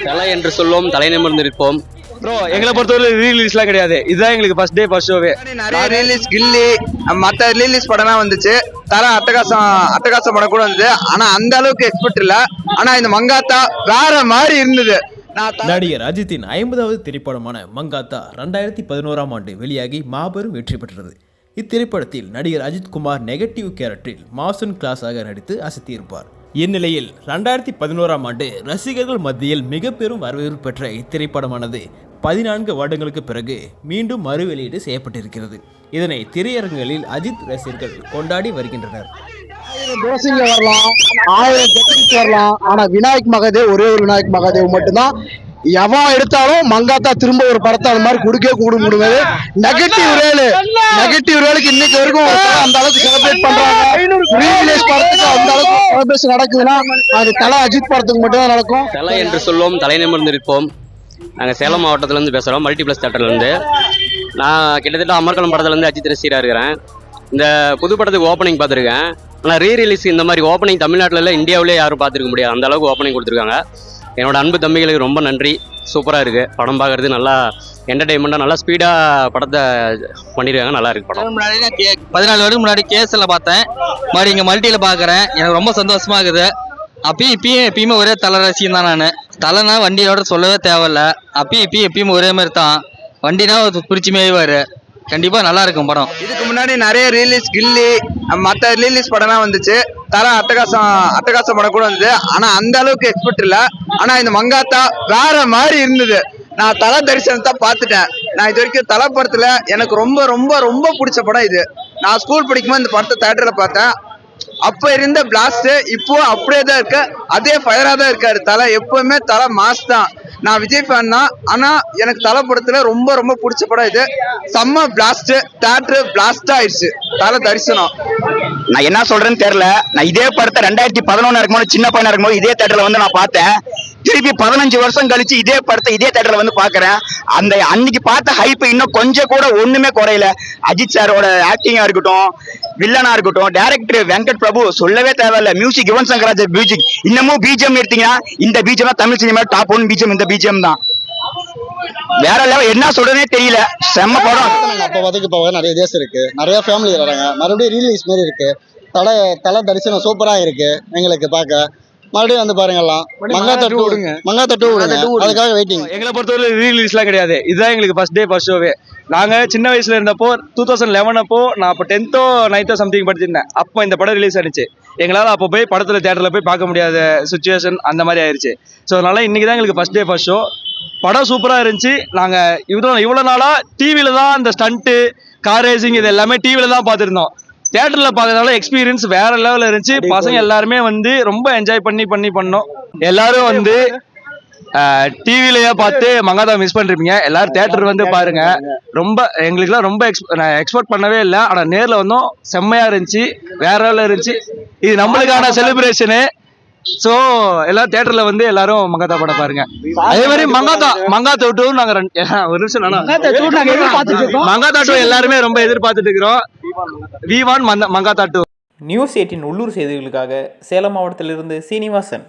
தலை என்று சொல்லுவோம், தலை நிமிர்ந்து இருப்போம். ப்ரோ எங்களை பொறுத்தவரை ரீலீஸ்லாம் கிடையாது. இதுதான் எங்களுக்கு ஃபர்ஸ்ட் டே ஃபர்ஸ்ட் ஷோவே. நிறைய ரிலீஸ் கில்லி மற்ற ரிலீஸ் படம்லாம் வந்துச்சு. தலை அட்டகாசம் படம் கூட வந்தது. ஆனா அந்த அளவுக்கு எக்ஸ்பெக்ட் இல்ல. ஆனா இந்த மங்காத்தா வேற மாதிரி இருந்தது. நடிகர் அஜித்தின் 50வது திரைப்படமான மங்காத்தா 2011ஆம் ஆண்டு வெளியாகி மாபெரும் வெற்றி பெற்றது. இத்திரைப்படத்தில் நடிகர் அஜித் குமார் நெகட்டிவ் கேரக்டரில் மாசன் கிளாஸாக நடித்து அசத்தியிருப்பார். இந்நிலையில் 2011ஆம் ஆண்டு ரசிகர்கள் மத்தியில் மிக பெரும் வரவேற்பு பெற்ற இத்திரைப்படமானது 14 வருடங்களுக்கு பிறகு மீண்டும் மறு வெளியீடு செய்யப்பட்டிருக்கிறது. இதனை திரையரங்குகளில் அஜித் ரசிகர்கள் கொண்டாடி வருகின்றனர். 1000 தோசைங்க வரலாம், 1000 கட்டிக்கு வரலாம். ஆனா விநாயக் மகாதேவ், ஒரே ஒரு விநாயக் மகாதேவ் மட்டும்தான். எவன் எடுத்தாலும் மங்காத்தா திரும்ப ஒரு படத்தை அந்த மாதிரி கொடுக்க முடியாது. நெகட்டிவ் ரோலுக்கு இன்னைக்கு வரைக்கும் அந்த அளவுக்கு செலிப்ரேட் பண்றாங்க. ரீரிலீஸ் படத்துக்கு அந்த அளவுக்கு செலிப்ரேஷன் நடக்குதுன்னா அது தலை அஜித் படத்துக்கு மட்டும் தான் நடக்கும். தலை என்று சொல்லுவோம், தலை நிமிர்ந்து இருப்போம். நாங்கள் சேலம் மாவட்டத்திலேருந்து பேசுகிறோம், மல்டிப்ளஸ் தேட்டர்லேருந்து. நான் கிட்டத்தட்ட அமர்கலம் படத்துலேருந்து அஜித் ரசிகராக இருக்கிறேன். இந்த புது படத்துக்கு ஓப்பனிங் பார்த்துருக்கேன். ஆனால் ரீரிலீஸ் இந்த மாதிரி ஓப்பனிங் தமிழ்நாட்டில் இல்லை, இந்தியாவிலே யாரும் பார்த்துருக்க முடியாது. அந்த அளவுக்கு ஓப்பனிங் கொடுத்துருக்காங்க. என்னோட அன்பு தம்பிகளுக்கு ரொம்ப நன்றி. சூப்பராக இருக்குது படம். பார்க்குறது நல்லா என்டர்டெயின்மெண்ட்டாக நல்லா ஸ்பீடாக படத்தை பண்ணியிருக்காங்க. நல்லா இருக்குது படம். முன்னாடி 14 வருடம் முன்னாடி கேஸில் பார்த்தேன். மறுபடி இங்கே மல்டியில் பார்க்குறேன். எனக்கு ரொம்ப சந்தோஷமாக இருக்குது. எப்பயுமே ஒரே தலை ரசிகம் தான். நான் தலைனா வண்டியோட சொல்லவே தேவையில்ல. எப்பயுமே ஒரே மாதிரி தான். வண்டினா பிடிச்சி மேய்வார். கண்டிப்பா நல்லா இருக்கும் படம். இதுக்கு முன்னாடி நிறைய ரிலீஸ் கில்லி மற்ற ரிலீஸ் படம்லாம் வந்துச்சு. தலை அட்டகாசம் படம் கூட வந்தது. ஆனா அந்த அளவுக்கு எக்ஸ்பெக்ட் இல்ல. ஆனா இந்த மங்காத்தா வேற மாதிரி இருந்தது. நான் தலை தரிசனத்தை பார்த்துட்டேன். நான் இது வரைக்கும் தலை படத்துல எனக்கு ரொம்ப ரொம்ப ரொம்ப பிடிச்ச படம் இது. நான் ஸ்கூல் படிக்கும்போது இந்த படத்தை தியேட்டர்ல பார்த்தேன். அப்ப இருந்த பிளாஸ்ட் இப்போ அப்படியே தான் இருக்கு. அதே ஃபயரா தான் இருக்காரு தலை. எப்பவுமே தலை மாஸ் தான். நான் விஜய் ஃபேன் தான். ஆனா எனக்கு தலை படத்துல ரொம்ப ரொம்ப பிடிச்ச படம் இது. செம்ம பிளாஸ்ட். தியேட்டர் பிளாஸ்ட் ஆயிடுச்சு. தலை தரிசனம். நான் என்ன சொல்றேன்னு தெரியல. நான் இதே படத்தை 2011 இருக்கும்போது சின்ன பையனா இருக்கும்போது இதே தியேட்டர்ல வந்து நான் பார்த்தேன். திருப்பி 15 வருஷம் கழிச்சு இதே படத்தை இதே தியேட்டர்ல வந்து பாக்குறேன். அந்த அன்னைக்கு பார்த்த ஹைப் இன்னும் கொஞ்சம் கூட ஒண்ணுமே குறையல. அஜித் சாரோட ஆக்டிங்கா இருக்கட்டும், வில்லனா இருக்கட்டும், டைரக்டர் வெங்கட் பிரபு சொல்லவே தேவையில்ல. Music Yuvan Shankar Raja music. இன்னமும் பிஜிஎம் எடுத்தீங்கன்னா இந்த பிஜிஎம் தான் தமிழ் சினிமா டாப் 1 பிஜிஎம். இந்த பிஜிஎம் தான் வேற லெவல். என்ன சொல்றதே தெரியல. செம்ம படம். அப்ப வதக்கு போக நிறைய தேசம் இருக்கு, நிறைய ஃபேமிலி வராங்க. மறுபடியும் ரீலீஸ் மாதிரி இருக்கு. தலை தரிசனம் சூப்பரா இருக்கு. எங்களுக்கு பார்க்க மறுபடியும் வந்து பாருங்கலாம். மங்காத்தா 2 விடுங்க. அதுக்காக வெயிட்டிங். எங்களை பொறுத்தவரை ரீலீஸ்லாம் கிடையாது. இதுதான் எங்களுக்கு ஃபர்ஸ்ட் டே ஃபர்ஸ்ட் ஷோவே. நாங்கள் சின்ன வயசுல இருந்தப்போ 2011 அப்போ நான் அப்போ 10th 9th சம்திங் படிச்சிருந்தேன். அப்போ இந்த படம் ரிலீஸ் ஆனிச்சு. எங்களால் அப்போ போய் படத்தில் தேட்டரில் போய் பார்க்க முடியாத சுச்சுவேஷன் அந்த மாதிரி ஆயிடுச்சு. ஸோ அதனால இன்னைக்கு தான் எங்களுக்கு ஃபர்ஸ்ட் டே ஃபர்ஸ்ட் ஷோ. படம் சூப்பராக இருந்துச்சு. நாங்கள் இவ்வளோ நாளாக டிவியில் தான் இந்த ஸ்டண்ட்டு, கார் ரேசிங் இது எல்லாமே டிவியில் தான் பார்த்துருந்தோம். தியேட்டரில் பார்க்கறதுனால எக்ஸ்பீரியன்ஸ் வேற லெவலில் இருந்துச்சு. பசங்க எல்லாருமே வந்து ரொம்ப என்ஜாய் பண்ணோம். எல்லாரும் வந்து டிவிலயே பார்த்து மங்காத்தா மிஸ் பண்ணிருப்பீங்க. எல்லாரும் தியேட்டர் வந்து பாருங்க. ரொம்ப எங்களுக்குலாம் ரொம்ப எக்ஸ்பெக்ட் பண்ணவே இல்லை. ஆனால் நேரில் வந்தோம், செம்மையா இருந்துச்சு, வேற லெவலில் இருந்துச்சு. இது நம்மளுக்கான செலிப்ரேஷனு. ஸோ எல்லாரும் தியேட்டர்ல வந்து எல்லாரும் மங்காத்தா படம் பாருங்க. அதே மாதிரி மங்காத்தா 2 நாங்க ஒரு நிமிஷம் மங்காத்தா 2 எல்லாருமே ரொம்ப எதிர்பார்த்துட்டு இருக்கிறோம். V1 மங்காத்தா 2. நியூஸ் 18 உள்ளூர் செய்திகளுக்காக சேலம் மாவட்டத்திலிருந்து சீனிவாசன்.